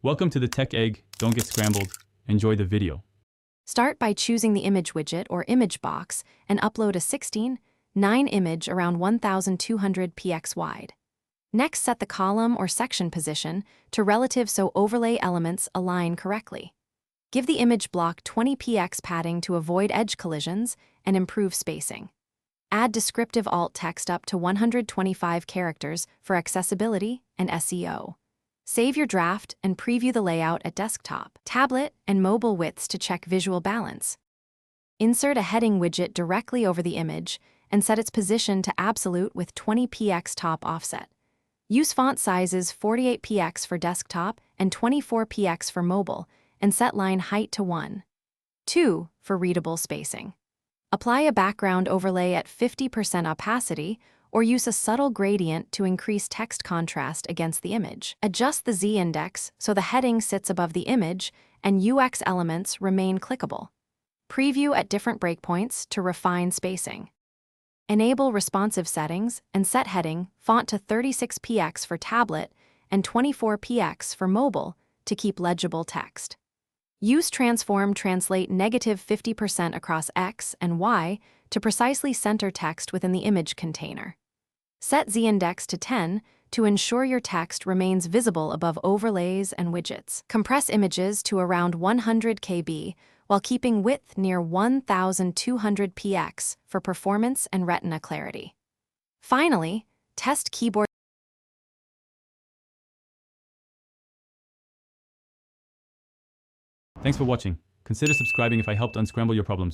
Welcome to the Tech Egg. Don't get scrambled. Enjoy the video. Start by choosing the image widget or image box and upload a 16:9 image around 1200 px wide. Next, set the column or section position to relative so overlay elements align correctly. Give the image block 20 px padding to avoid edge collisions and improve spacing. Add descriptive alt text up to 125 characters for accessibility and SEO. Save your draft and preview the layout at desktop, tablet, and mobile widths to check visual balance. Insert a heading widget directly over the image and set its position to absolute with 20 px top offset. Use font sizes 48 px for desktop and 24 px for mobile, and set line height to 1.2 for readable spacing. Apply a background overlay at 50% opacity or use a subtle gradient to increase text contrast against the image. Adjust the z-index so the heading sits above the image and UX elements remain clickable. Preview at different breakpoints to refine spacing. Enable responsive settings and set heading font to 36 px for tablet and 24 px for mobile to keep legible text. Use transform translate -50% across X and Y to precisely center text within the image container. Set z-index to 10 to ensure your text remains visible above overlays and widgets. Compress images to around 100 KB while keeping width near 1200 px for performance and retina clarity. Finally, test keyboard. Thanks for watching. Consider subscribing if I helped unscramble your problems.